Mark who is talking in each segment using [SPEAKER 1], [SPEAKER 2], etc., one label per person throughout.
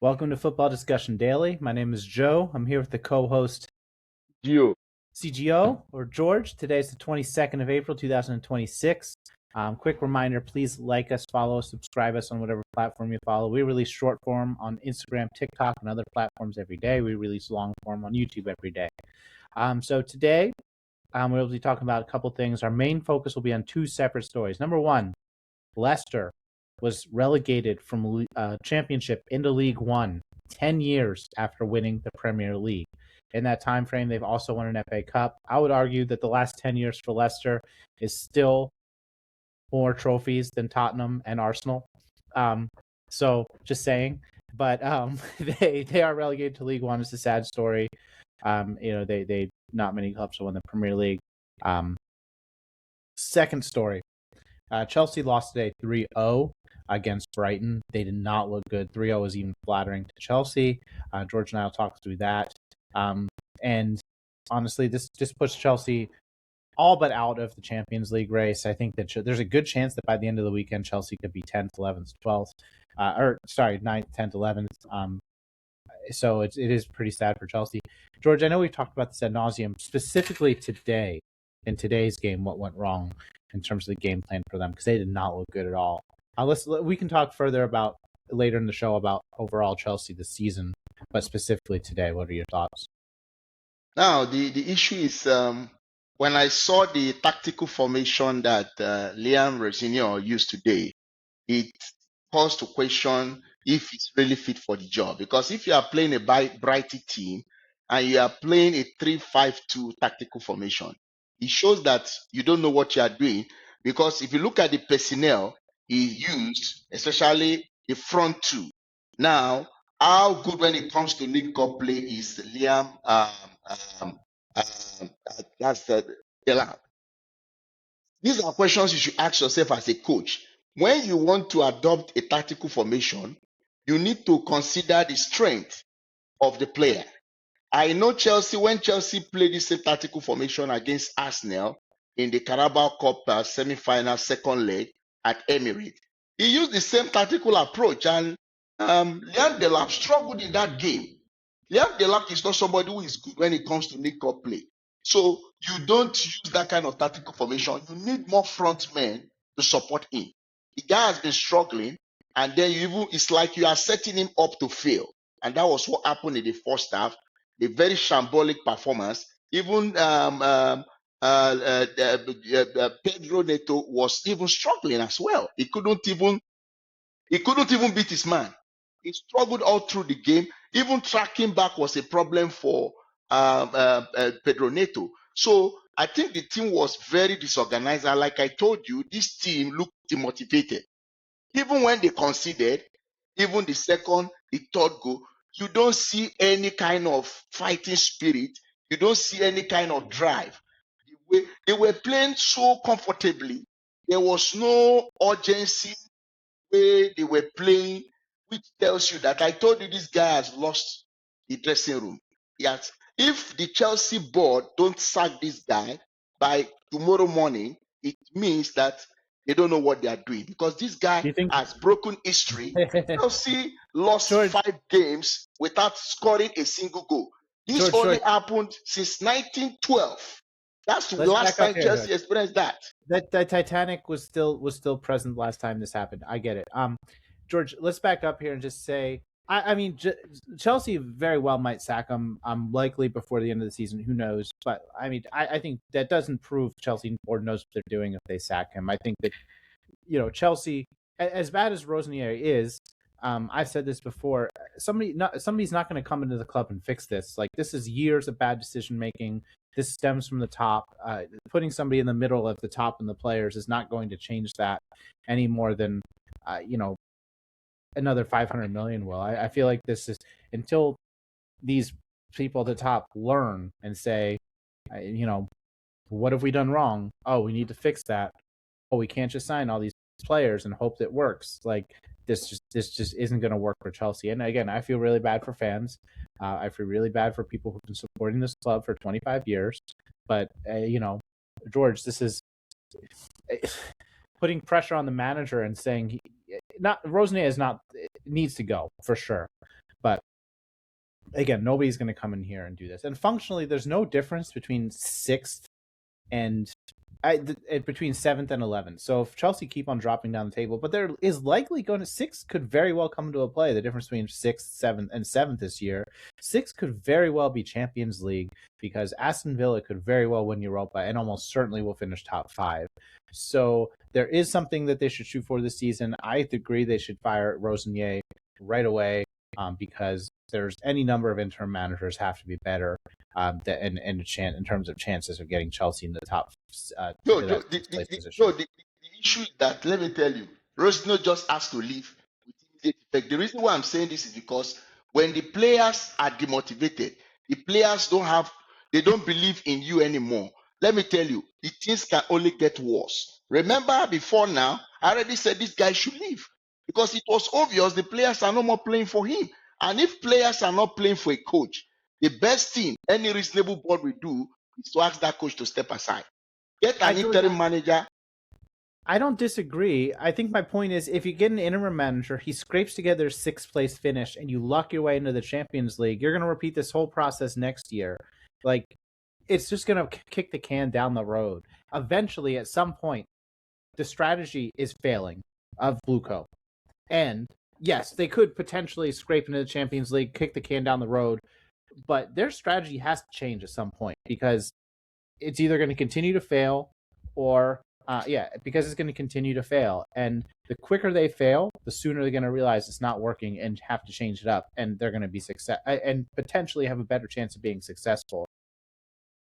[SPEAKER 1] Welcome to Football Discussion Daily. My name is Joe. I'm here with the co-host
[SPEAKER 2] Gio.
[SPEAKER 1] CGO or George. Today is the 22nd of April, 2026. Quick reminder, please like us, follow us, subscribe us on whatever platform you follow. We release short form on Instagram, TikTok, and other platforms every day. We release long form on YouTube every day. So today, we'll be talking about a couple things. Our main focus will be on two separate stories. Number one, Leicester was relegated from Championship into League One 10 years after winning the Premier League. In that time frame, they've also won an FA Cup. I would argue that the last 10 years for Leicester is still more trophies than Tottenham and Arsenal. So just saying. But they are relegated to League One. It's a sad story. They not many clubs have won the Premier League. Second story. Chelsea lost today 3-0 against Brighton. They did not look good. 3-0 is even flattering to Chelsea. George and I will talk through that. And honestly, this puts Chelsea all but out of the Champions League race. I think that there's a good chance that by the end of the weekend, Chelsea could be 10th, 11th, 12th. 9th, 10th, 11th. So it is pretty sad for Chelsea. George, I know we've talked about this ad nauseum, specifically today, in today's game, what went wrong in terms of the game plan for them, because they did not look good at all. We can talk further about later in the show about overall Chelsea this season, but specifically today, what are your thoughts?
[SPEAKER 2] Now, the issue is when I saw the tactical formation that Liam Delap used today, it caused to question if he's really fit for the job. Because if you are playing a Brighton team and you are playing a 3-5-2 tactical formation, it shows that you don't know what you are doing. Because if you look at the personnel he used, especially the front two, now how good when it comes to League Cup play is Liam that's Delap. These are questions you should ask yourself as a coach. When you want to adopt a tactical formation, you need to consider the strength of the player. I know Chelsea, when Chelsea played this same tactical formation against Arsenal in the Carabao Cup semi-final second leg at Emirates, he used the same tactical approach, and Liam Delap struggled in that game. Liam Delap is not somebody who is good when it comes to League Cup play. So you don't use that kind of tactical formation. You need more front men to support him. The guy has been struggling, and then it's like you are setting him up to fail. And that was what happened in the first half. A very shambolic performance. Even Pedro Neto was even struggling as well. He couldn't even beat his man. He struggled all through the game. Even tracking back was a problem for Pedro Neto. So I think the team was very disorganized. And like I told you, this team looked demotivated. Even when they conceded, even the second, the third goal, you don't see any kind of fighting spirit. You don't see any kind of drive. They were playing so comfortably. There was no urgency way they were playing, which tells you that I told you this guy has lost the dressing room. Yes. If the Chelsea board don't sack this guy by tomorrow morning, it means that they don't know what they are doing, because this guy has broken history. Chelsea lost
[SPEAKER 1] George,
[SPEAKER 2] 5 games without scoring a single goal. This only happened since 1912. That's the last time Chelsea experienced that.
[SPEAKER 1] The Titanic was still present last time this happened. I get it. George, let's back up here and just say, I mean, Chelsea very well might sack him. Likely before the end of the season. Who knows? But I mean, I think that doesn't prove Chelsea board knows what they're doing if they sack him. I think that Chelsea, as bad as Rosenier is, I've said this before. Somebody's not going to come into the club and fix this. Like, this is years of bad decision making. This stems from the top. Putting somebody in the middle of the top and the players is not going to change that any more than another 500 million will. I feel like this is, until these people at the top learn and say, what have we done wrong? Oh, we need to fix that. Oh, we can't just sign all these players and hope that works. Like, this just isn't going to work for Chelsea. And again, I feel really bad for fans. I feel really bad for people who've been supporting this club for 25 years. But George, this is putting pressure on the manager and saying Rosenier needs to go for sure. again, nobody's going to come in here and do this. And functionally, there's no difference between 6th and between 7th and 11th. So if Chelsea keep on dropping down the table, but there is likely going to 6th could very well come into a play. The difference between 6th, 7th, and 7th this year, 6th could very well be Champions League because Aston Villa could very well win Europa and almost certainly will finish top 5. So there is something that they should shoot for this season. I agree they should fire Rosenier right away because there's any number of interim managers have to be better in terms of chances of getting Chelsea in the top
[SPEAKER 2] the issue is that, let me tell you, Rosno just has to leave with immediate effect. The reason why I'm saying this is because when the players are demotivated, the players they don't believe in you anymore. Let me tell you, the things can only get worse. Remember, before now, I already said this guy should leave because it was obvious the players are no more playing for him. And if players are not playing for a coach, the best thing any reasonable board will do is to ask that coach to step aside. Get an interim manager.
[SPEAKER 1] I don't disagree. I think my point is if you get an interim manager, he scrapes together a 6th place finish and you luck your way into the Champions League, you're going to repeat this whole process next year. Like, it's just going to kick the can down the road. Eventually, at some point, the strategy is failing of Blueco. And yes, they could potentially scrape into the Champions League, kick the can down the road, but their strategy has to change at some point because it's either going to continue to fail or because it's going to continue to fail. And the quicker they fail, the sooner they're going to realize it's not working and have to change it up. And they're going to be and potentially have a better chance of being successful.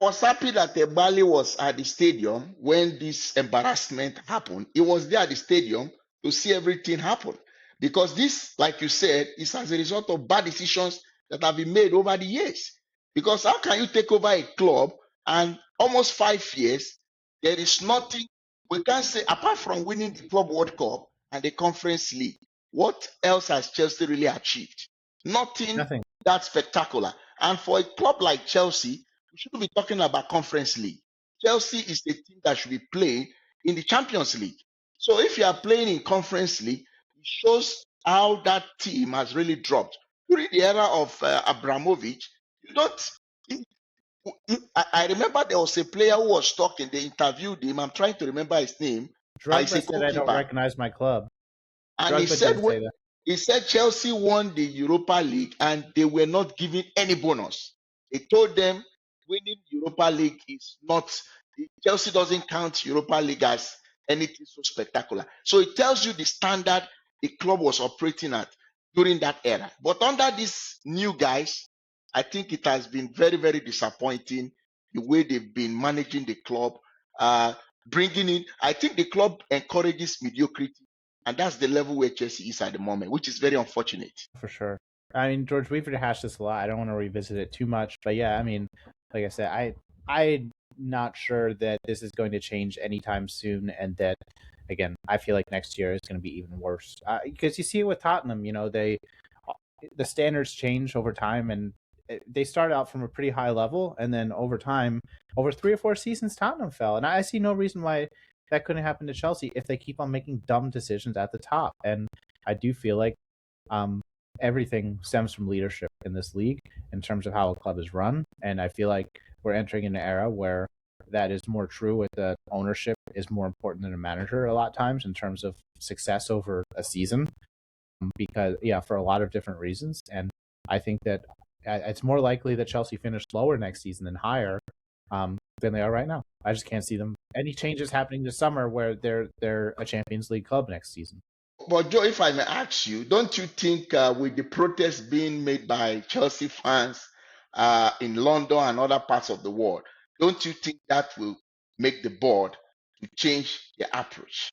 [SPEAKER 2] I was happy that Bali was at the stadium when this embarrassment happened. He was there at the stadium to see everything happen. Because this, like you said, is as a result of bad decisions that have been made over the years. Because how can you take over a club and almost 5 years, there is nothing, we can't say, apart from winning the Club World Cup and the Conference League, what else has Chelsea really achieved? Nothing. That spectacular. And for a club like Chelsea, we shouldn't be talking about Conference League. Chelsea is the team that should be playing in the Champions League. So if you are playing in Conference League, it shows how that team has really dropped. During the era of Abramovich, I remember there was a player who was talking, they interviewed him, I'm trying to remember his name.
[SPEAKER 1] Drogba said, I don't recognize my club.
[SPEAKER 2] And he said Chelsea won the Europa League and they were not giving any bonus. He told them winning Europa League is not, Chelsea doesn't count Europa League as anything so spectacular. So it tells you the standard the club was operating at during that era. But under these new guys, I think it has been very, very disappointing the way they've been managing the club, bringing in. I think the club encourages mediocrity, and that's the level where Chelsea is at the moment, which is very unfortunate.
[SPEAKER 1] For sure. I mean, George, we've rehashed this a lot. I don't want to revisit it too much, but yeah, I mean, like I said, I'm not sure that this is going to change anytime soon, and that, again, I feel like next year is going to be even worse because you see it with Tottenham. You know, the standards change over time, and they start out from a pretty high level, and then over time, over 3 or 4 seasons, Tottenham fell, and I see no reason why that couldn't happen to Chelsea if they keep on making dumb decisions at the top. And I do feel like everything stems from leadership in this league in terms of how a club is run, and I feel like we're entering an era where that is more true, with the ownership is more important than a manager a lot of times in terms of success over a season, because for a lot of different reasons. And I think that it's more likely that Chelsea finish lower next season than higher than they are right now. I just can't see them any changes happening this summer where they're a Champions League club next season.
[SPEAKER 2] But Joe, if I may ask you, don't you think with the protests being made by Chelsea fans in London and other parts of the world, don't you think that will make the board to change their approach?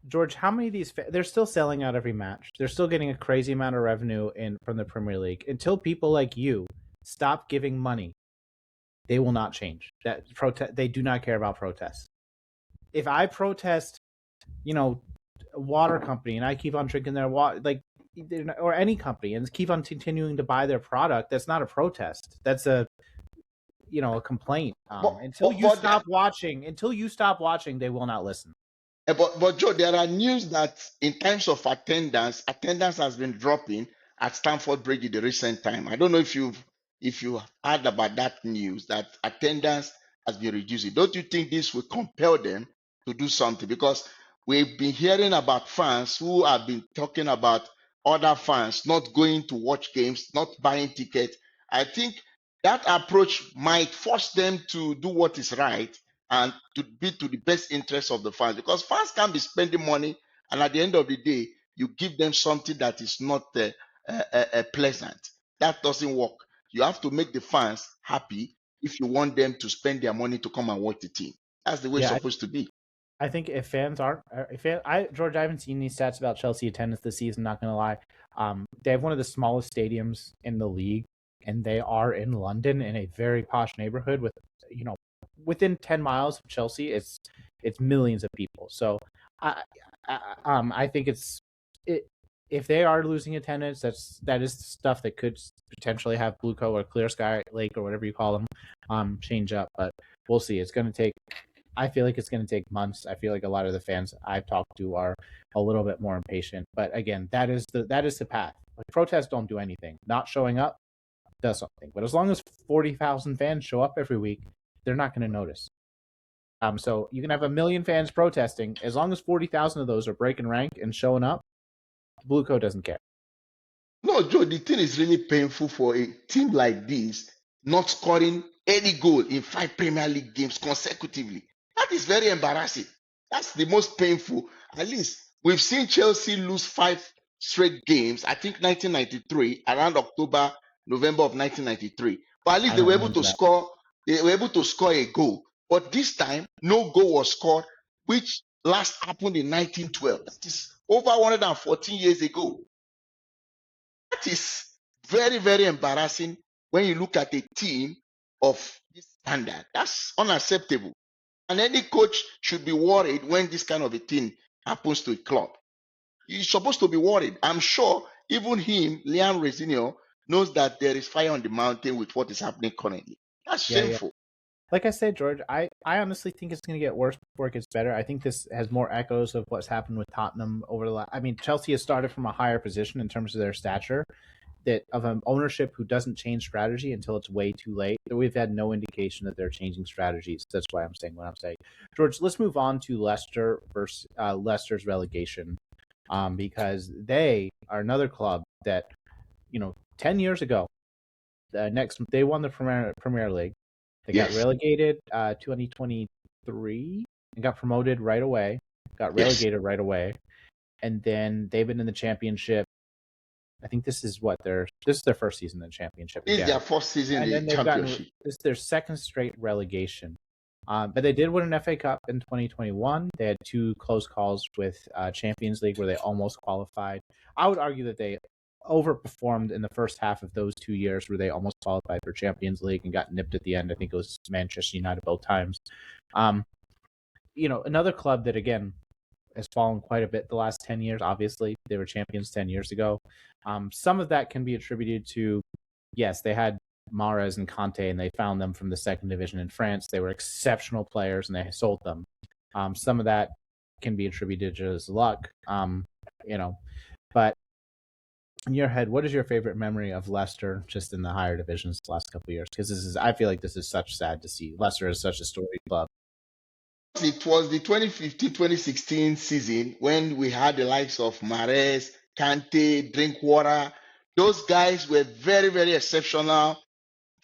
[SPEAKER 1] George, how many of these they're still selling out every match. They're still getting a crazy amount of revenue from the Premier League. Until people like you stop giving money, they will not change. They do not care about protests. If I protest, a water company, and I keep on drinking their water, or any company, and keep on continuing to buy their product, that's not a protest. That's a complaint. Until you stop watching, they will not listen.
[SPEAKER 2] But Joe, there are news that in terms of attendance has been dropping, at Stamford Bridge in the recent time. I don't know if you heard about that news that attendance has been reducing. Don't you think this will compel them to do something? Because we've been hearing about fans who have been talking about other fans not going to watch games, not buying tickets. I think that approach might force them to do what is right and to be to the best interest of the fans, because fans can't be spending money and at the end of the day you give them something that is not pleasant. That doesn't work. You have to make the fans happy if you want them to spend their money to come and watch the team. That's the way it's
[SPEAKER 1] Yeah,
[SPEAKER 2] supposed to be.
[SPEAKER 1] I think if fans aren't, George, I haven't seen any stats about Chelsea attendance this season. Not gonna lie, they have one of the smallest stadiums in the league, and they are in London in a very posh neighborhood with, within 10 miles of Chelsea, it's millions of people. So, I think if they are losing attendance, that is stuff that could potentially have Blueco or Clear Sky Lake or whatever you call them, change up. But we'll see. It's going to take. I feel like it's going to take months. I feel like a lot of the fans I've talked to are a little bit more impatient. But again, that is the path. Like, protests don't do anything. Not showing up does something. But as long as 40,000 fans show up every week, they're not going to notice. So you can have 1 million fans protesting. As long as 40,000 of those are breaking rank and showing up, Blueco doesn't care.
[SPEAKER 2] No, Joe, the thing is really painful for a team like this not scoring any goal in 5 Premier League games consecutively. That is very embarrassing. That's the most painful. At least we've seen Chelsea lose 5 straight games. I think 1993, around October, November of 1993. But at least
[SPEAKER 1] I
[SPEAKER 2] they
[SPEAKER 1] don't
[SPEAKER 2] were able
[SPEAKER 1] remember
[SPEAKER 2] to
[SPEAKER 1] that.
[SPEAKER 2] score. They were able to score a goal. But this time, no goal was scored, which last happened in 1912. That is over 114 years ago. That is very, very embarrassing when you look at a team of this standard. That's unacceptable. And any coach should be worried when this kind of a thing happens to a club. He's supposed to be worried. I'm sure even him, Liam Resinio, knows that there is fire on the mountain with what is happening currently. That's
[SPEAKER 1] Yeah.
[SPEAKER 2] shameful.
[SPEAKER 1] Like I said, George, I honestly think it's going to get worse before it gets better. I think this has more echoes of what's happened with Tottenham over the last. I mean, Chelsea has started from a higher position in terms of their stature, that of an ownership who doesn't change strategy until it's way too late. We've had no indication that they're changing strategies. That's why I'm saying what I'm saying. George, let's move on to Leicester versus Leicester's relegation, because they are another club that, 10 years ago, they won the Premier League. They got
[SPEAKER 2] Yes.
[SPEAKER 1] relegated 2023 and got promoted right away. Got
[SPEAKER 2] Yes.
[SPEAKER 1] relegated right away, and then they've been in the championship. I think this is their first season in the championship
[SPEAKER 2] This is
[SPEAKER 1] again.
[SPEAKER 2] their first season
[SPEAKER 1] And
[SPEAKER 2] in
[SPEAKER 1] then
[SPEAKER 2] the championship.
[SPEAKER 1] this is their second straight relegation. But they did win an FA Cup in 2021. They had 2 close calls with Champions League where they almost qualified. I would argue that they overperformed in the first half of those 2 years where they almost qualified for Champions League and got nipped at the end. I think it was Manchester United both times. Another club that, again, has fallen quite a bit the last 10 years. Obviously, they were champions 10 years ago. Some of that can be attributed to, yes, they had Mahrez and Conte, and they found them from the second division in France. They were exceptional players, and they sold them. Some of that can be attributed to his luck, but in your head, what is your favorite memory of Leicester just in the higher divisions the last couple of years? Because I feel like this is such sad to see. Leicester is such a storied club.
[SPEAKER 2] It was the 2015-2016 season when we had the likes of Mahrez, Kante, Drinkwater. Those guys were very, very exceptional.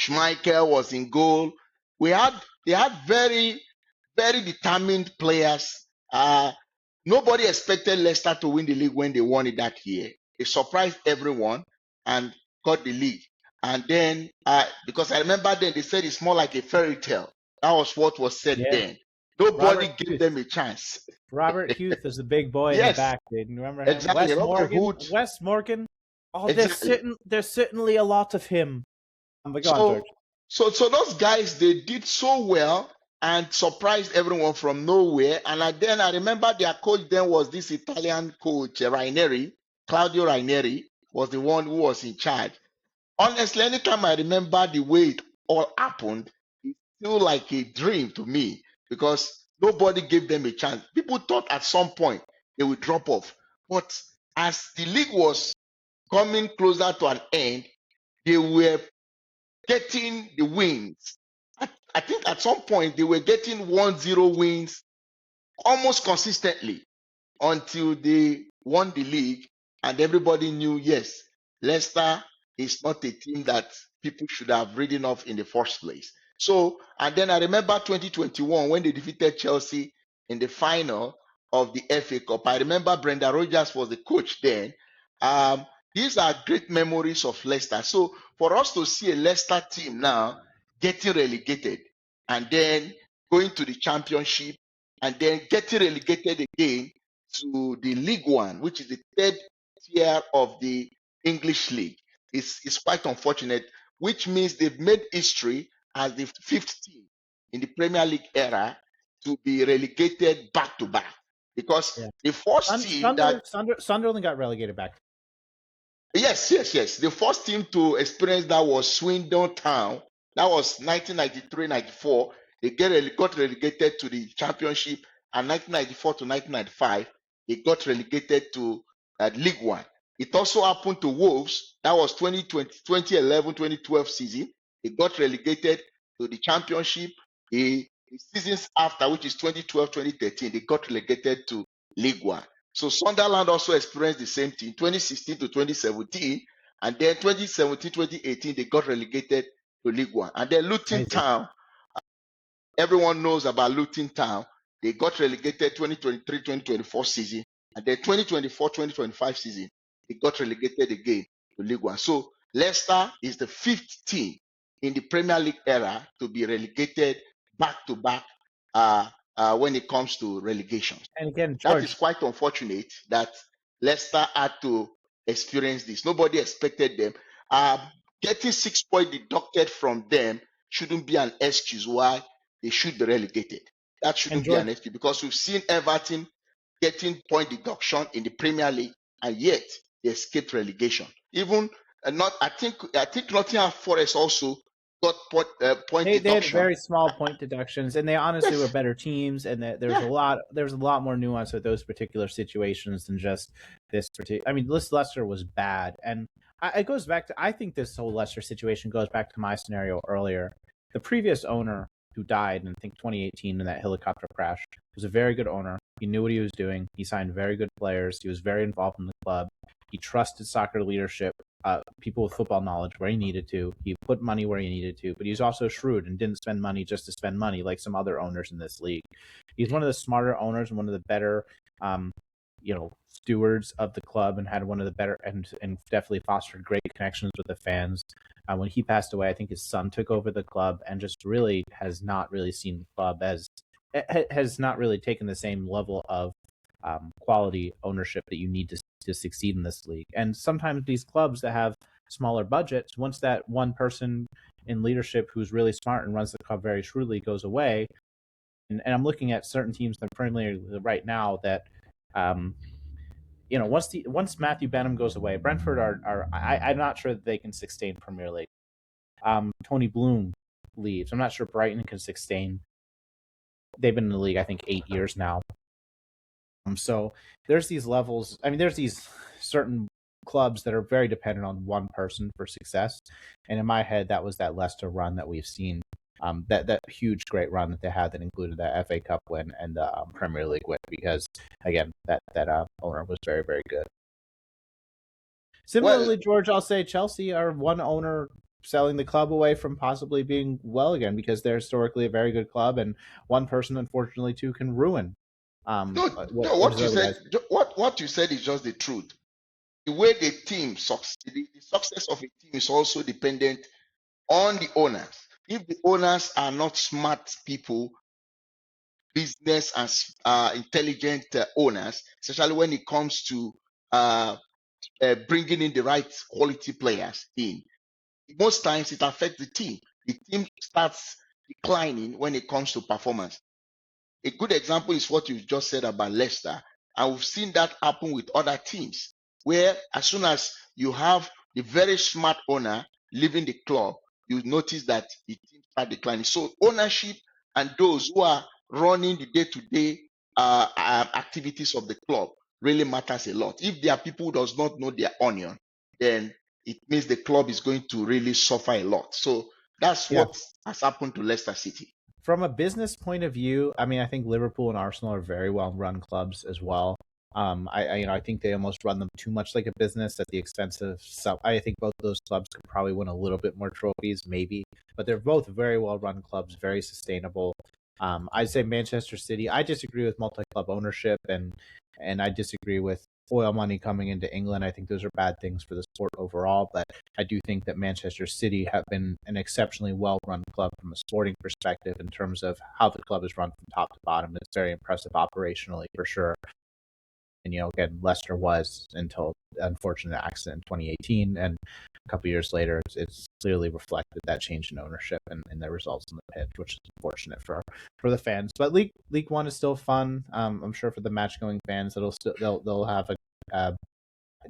[SPEAKER 2] Schmeichel was in goal. They had very, very determined players. Nobody expected Leicester to win the league when they won it that year. They surprised everyone and got the league. And then, because I remember then they said it's more like a fairy tale. That was what was said then. Nobody gave them a chance.
[SPEAKER 1] Robert Huth is the big boy in the back, dude. Remember him?
[SPEAKER 2] Exactly.
[SPEAKER 1] Wes Morgan. Oh,
[SPEAKER 2] exactly.
[SPEAKER 1] There's certainly a lot of him. But go on, George.
[SPEAKER 2] So those guys, they did so well and surprised everyone from nowhere. And then I remember their coach then was this Italian coach, Claudio Ranieri was the one who was in charge. Honestly, anytime I remember the way it all happened, it's still like a dream to me because nobody gave them a chance. People thought at some point they would drop off. But as the league was coming closer to an end, they were getting the wins. I think at some point they were getting 1-0 wins almost consistently until they won the league, and everybody knew, yes, Leicester is not a team that people should have written off in the first place. So, and then I remember 2021 when they defeated Chelsea in the final of the FA Cup. I remember Brendan Rodgers was the coach then. These are great memories of Leicester. So, for us to see a Leicester team now getting relegated and then going to the championship and then getting relegated again to the League One, which is the third tier of the English League, is quite unfortunate, which means they've made history as the fifth team in the Premier League era to be relegated back to back. Because
[SPEAKER 1] Yeah.
[SPEAKER 2] the first team
[SPEAKER 1] Sunderland got relegated back.
[SPEAKER 2] Yes. The first team to experience that was Swindon Town. That was 1993-94. They got relegated to the championship, and 1994 to 1995, they got relegated to League One. It also happened to Wolves. That was 2011-2012 season. They got relegated to the championship. The seasons after, which is 2012-2013, they got relegated to League One. So Sunderland also experienced the same thing, 2016 to 2017, and then 2017-2018 they got relegated to League One. And then Luton Town, everyone knows about Luton Town. They got relegated 2023-2024 season, and then 2024-2025 season they got relegated again to League One. So Leicester is the fifth team in the Premier League era to be relegated back to back when it comes to relegation.
[SPEAKER 1] And again, George,
[SPEAKER 2] that is quite unfortunate that Leicester had to experience this. Nobody expected them. Getting 6 points deducted from them shouldn't be an excuse why they should be relegated. That shouldn't be an excuse, because we've seen Everton getting point deduction in the Premier League, and yet they escaped relegation. Even I think Nottingham Forest also got point deduction.
[SPEAKER 1] They had very small point deductions, and they honestly were better teams. And there's a lot more nuance with those particular situations than just this particular. I mean, Leicester was bad, and it goes back to, I think this whole Leicester situation goes back to my scenario earlier. The previous owner who died in, I think, 2018 in that helicopter crash was a very good owner. He knew what he was doing. He signed very good players. He was very involved in the club. He trusted soccer leadership, people with football knowledge where he needed to. He put money where he needed to, but he's also shrewd and didn't spend money just to spend money like some other owners in this league. He's one of the smarter owners and one of the better, stewards of the club, and had one of the better and definitely fostered great connections with the fans. When he passed away, I think his son took over the club and just really has not really seen the club has not really taken the same level of quality ownership that you need to succeed in this league. And sometimes these clubs that have smaller budgets, once that one person in leadership who's really smart and runs the club very shrewdly goes away, and I'm looking at certain teams in the Premier League right now that once Matthew Benham goes away, Brentford I'm not sure that they can sustain Premier League. Tony Bloom leaves. I'm not sure Brighton can sustain. They've been in the league, I think, 8 years now. So there's these levels. I mean, there's these certain clubs that are very dependent on one person for success. And in my head, that was that Leicester run that we've seen. That huge, great run that they had that included that FA Cup win and the Premier League win, because again, that owner was very, very good. Similarly, George, I'll say Chelsea are one owner selling the club away from possibly being well again, because they're historically a very good club, and one person, unfortunately, too, can ruin.
[SPEAKER 2] What you said is just the truth. The way the team succeeds, the success of a team is also dependent on the owners. If the owners are not smart people, business and intelligent owners, especially when it comes to bringing in the right quality players in, most times it affects the team. The team starts declining when it comes to performance. A good example is what you just said about Leicester, and we've seen that happen with other teams, where as soon as you have the very smart owner leaving the club, you notice that the team start declining. So ownership and those who are running the day-to-day activities of the club really matters a lot. If there are people who does not know their onion, then it means the club is going to really suffer a lot. So that's
[SPEAKER 1] Yeah.
[SPEAKER 2] what has happened to Leicester City.
[SPEAKER 1] From a business point of view, I mean, I think Liverpool and Arsenal are very well run clubs as well. I think they almost run them too much like a business at the expense of some. I think both those clubs could probably win a little bit more trophies, maybe, but they're both very well run clubs, very sustainable. I'd say Manchester City. I disagree with multi-club ownership, and I disagree with oil money coming into England. I think those are bad things for the sport overall, but I do think that Manchester City have been an exceptionally well-run club from a sporting perspective in terms of how the club is run from top to bottom. It's very impressive operationally for sure. And again, Leicester was until unfortunate accident in 2018, and a couple years later, it's clearly reflected that change in ownership and the results in the pitch, which is unfortunate for the fans. But League One is still fun. I'm sure for the match going fans, they'll have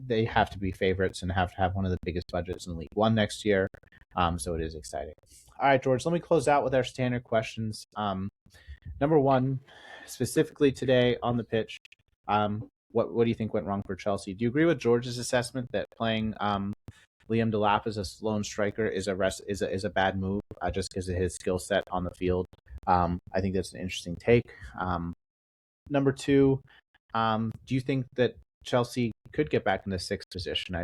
[SPEAKER 1] they have to be favorites and have to have one of the biggest budgets in League One next year. So it is exciting. All right, George, let me close out with our standard questions. Number one, specifically today on the pitch, what do you think went wrong for Chelsea? Do you agree with George's assessment that playing Liam Delap as a lone striker is a bad move just because of his skill set on the field? I think that's an interesting take. Number two, do you think that Chelsea could get back in the sixth position?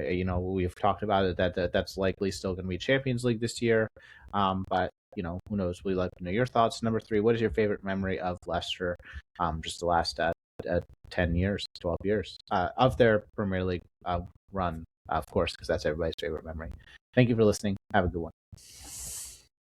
[SPEAKER 1] We've talked about it that's likely still going to be Champions League this year, but who knows? We'd like to know your thoughts. Number three, what is your favorite memory of Leicester? Just the last 10 years, 12 years of their Premier League run, of course, because that's everybody's favorite memory. Thank you for listening. Have a good one.